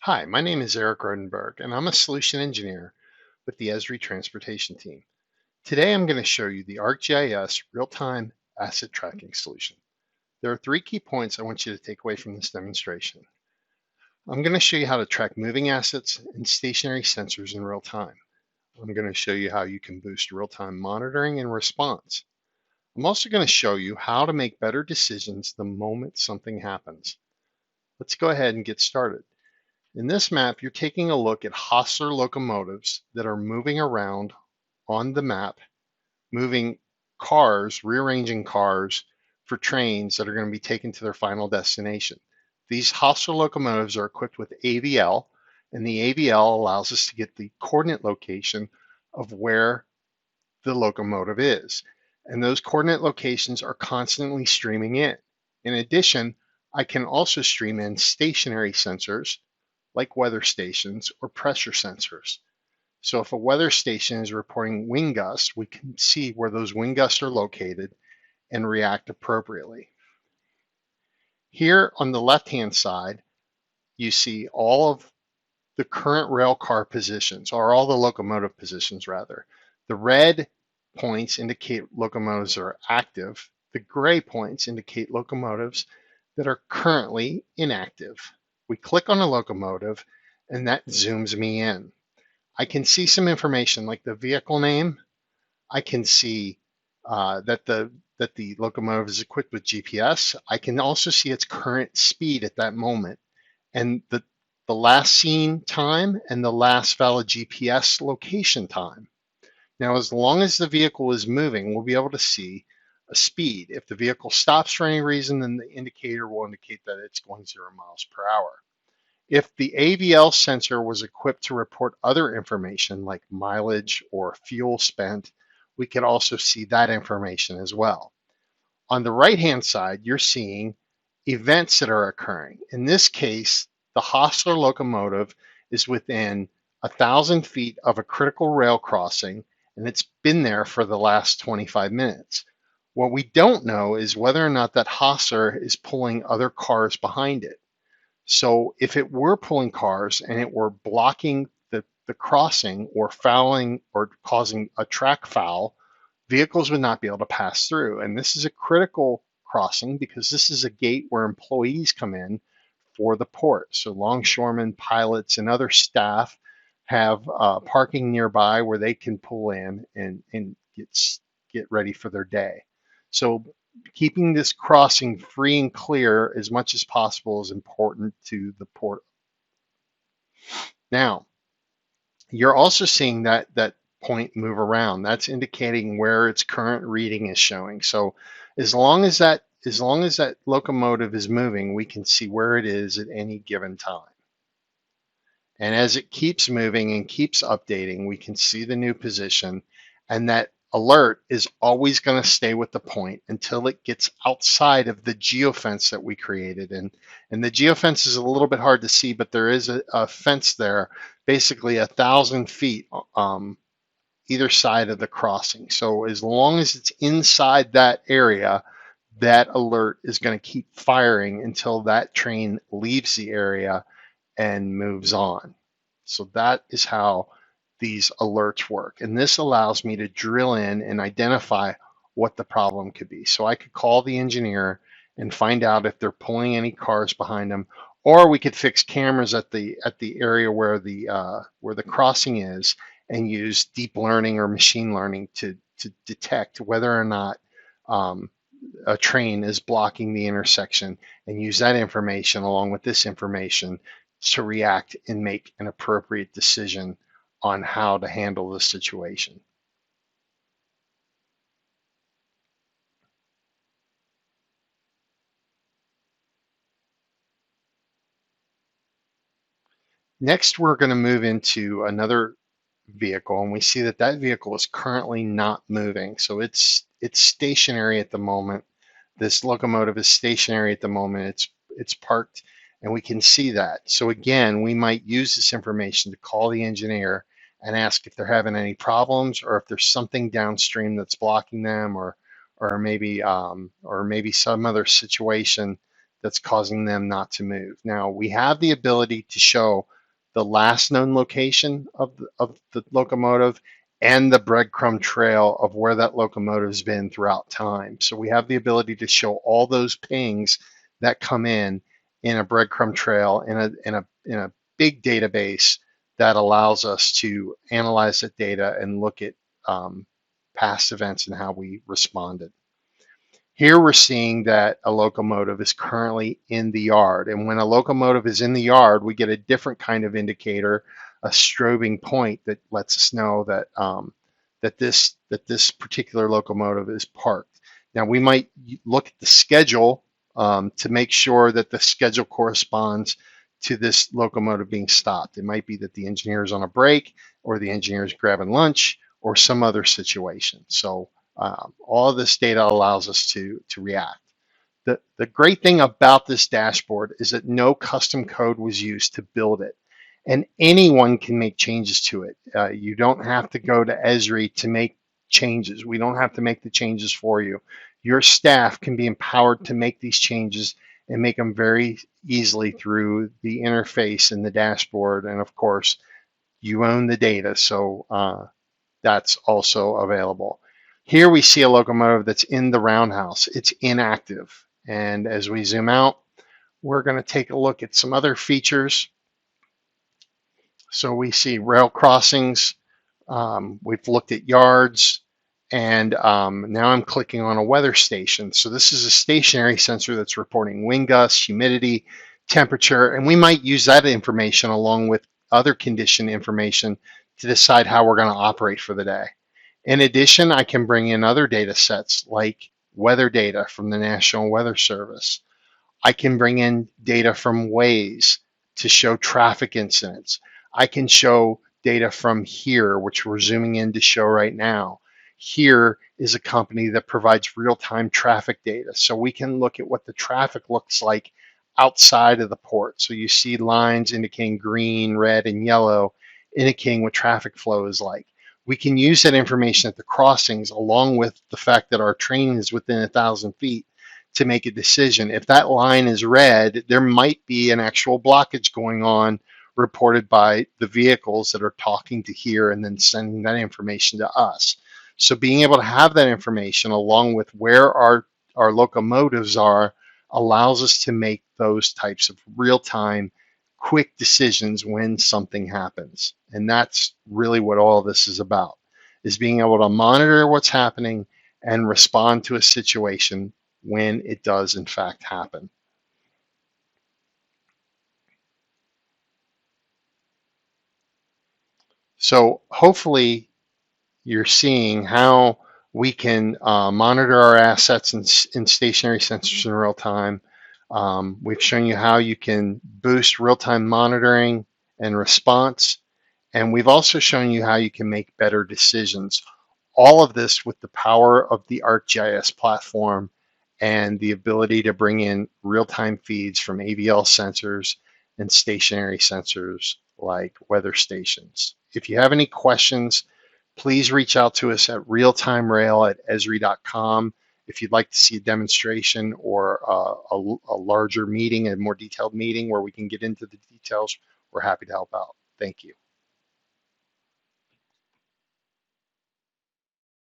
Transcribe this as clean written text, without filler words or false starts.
Hi, my name is Eric Rodenberg, and I'm a solution engineer with the Esri transportation team. Today, I'm going to show you the ArcGIS real-time asset tracking solution. There are three key points I want you to take away from this demonstration. I'm going to show you how to track moving assets and stationary sensors in real time. I'm going to show you how you can boost real-time monitoring and response. I'm also going to show you how to make better decisions the moment something happens. Let's go ahead and get started. In this map, you're taking a look at Hostler locomotives that are moving around on the map, moving cars, rearranging cars for trains that are going to be taken to their final destination. These Hostler locomotives are equipped with AVL, and the AVL allows us to get the coordinate location of where the locomotive is. And those coordinate locations are constantly streaming in. In addition, I can also stream in stationary sensors like weather stations or pressure sensors. So if a weather station is reporting wind gusts, we can see where those wind gusts are located and react appropriately. Here on the left-hand side, you see all of the current rail car positions, or all the locomotive positions rather. The red points indicate locomotives that are active. The gray points indicate locomotives that are currently inactive. We click on a locomotive and that zooms me in. I can see some information like the vehicle name. I can see that the locomotive is equipped with GPS. I can also see its current speed at that moment and the last seen time and the last valid GPS location time. Now, as long as the vehicle is moving, we'll be able to see a speed. If the vehicle stops for any reason, then the indicator will indicate that it's going 0 miles per hour. If the AVL sensor was equipped to report other information like mileage or fuel spent, we could also see that information as well. On the right-hand side, you're seeing events that are occurring. In this case, the Hostler locomotive is within 1,000 feet of a critical rail crossing, and it's been there for the last 25 minutes. What we don't know is whether or not that Hostler is pulling other cars behind it. So if it were pulling cars and it were blocking the crossing or fouling or causing a track foul, vehicles would not be able to pass through. And this is a critical crossing because this is a gate where employees come in for the port. So longshoremen, pilots, and other staff have parking nearby where they can pull in and get ready for their day. So keeping this crossing free and clear as much as possible is important to the port. Now, you're also seeing that point move around. That's indicating where its current reading is showing. So as long as that locomotive is moving, we can see where it is at any given time. And as it keeps moving and keeps updating, we can see the new position, and that alert is always going to stay with the point until it gets outside of the geofence that we created. And the geofence is a little bit hard to see, but there is a fence there, basically 1,000 feet either side of the crossing. So as long as it's inside that area, that alert is going to keep firing until that train leaves the area and moves on. So that is how these alerts work. And this allows me to drill in and identify what the problem could be. So I could call the engineer and find out if they're pulling any cars behind them, or we could fix cameras at the area where the crossing is and use deep learning or machine learning to detect whether or not a train is blocking the intersection, and use that information along with this information to react and make an appropriate decision on how to handle the situation. Next, we're going to move into another vehicle, and we see that that vehicle is currently not moving. So it's stationary at the moment. This locomotive is stationary at the moment. It's parked, and we can see that. So again, we might use this information to call the engineer and ask if they're having any problems, or if there's something downstream that's blocking them, or maybe some other situation that's causing them not to move. Now, we have the ability to show the last known location of the locomotive and the breadcrumb trail of where that locomotive's been throughout time. So we have the ability to show all those pings that come in a breadcrumb trail in a big database that allows us to analyze that data and look at past events and how we responded. Here we're seeing that a locomotive is currently in the yard. And when a locomotive is in the yard, we get a different kind of indicator, a strobing point that lets us know that that this particular locomotive is parked. Now we might look at the schedule to make sure that the schedule corresponds to this locomotive being stopped. It might be that the engineer is on a break, or the engineer is grabbing lunch, or some other situation. So all of this data allows us to react. The great thing about this dashboard is that no custom code was used to build it, and anyone can make changes to it. You don't have to go to Esri to make changes. We don't have to make the changes for you. Your staff can be empowered to make these changes and make them very easily through the interface in the dashboard. And of course, you own the data, so that's also available. Here we see a locomotive that's in the roundhouse. It's inactive. And as we zoom out, we're going to take a look at some other features. So we see rail crossings. We've looked at yards. And now I'm clicking on a weather station. So this is a stationary sensor that's reporting wind gusts, humidity, temperature, and we might use that information along with other condition information to decide how we're going to operate for the day. In addition, I can bring in other data sets like weather data from the National Weather Service. I can bring in data from Waze to show traffic incidents. I can show data from here, which we're zooming in to show right now. Here is a company that provides real-time traffic data. So we can look at what the traffic looks like outside of the port. So you see lines indicating green, red, and yellow, indicating what traffic flow is like. We can use that information at the crossings along with the fact that our train is within 1,000 feet to make a decision. If that line is red, there might be an actual blockage going on reported by the vehicles that are talking to here and then sending that information to us. So being able to have that information along with where our locomotives are allows us to make those types of real-time, quick decisions when something happens. And that's really what all of this is about, is being able to monitor what's happening and respond to a situation when it does in fact happen. So hopefully you're seeing how we can monitor our assets in stationary sensors in real time. We've shown you how you can boost real-time monitoring and response. And we've also shown you how you can make better decisions. All of this with the power of the ArcGIS platform and the ability to bring in real-time feeds from AVL sensors and stationary sensors like weather stations. If you have any questions, please reach out to us at realtimerail@esri.com. If you'd like to see a demonstration or a larger meeting, a more detailed meeting where we can get into the details, we're happy to help out. Thank you.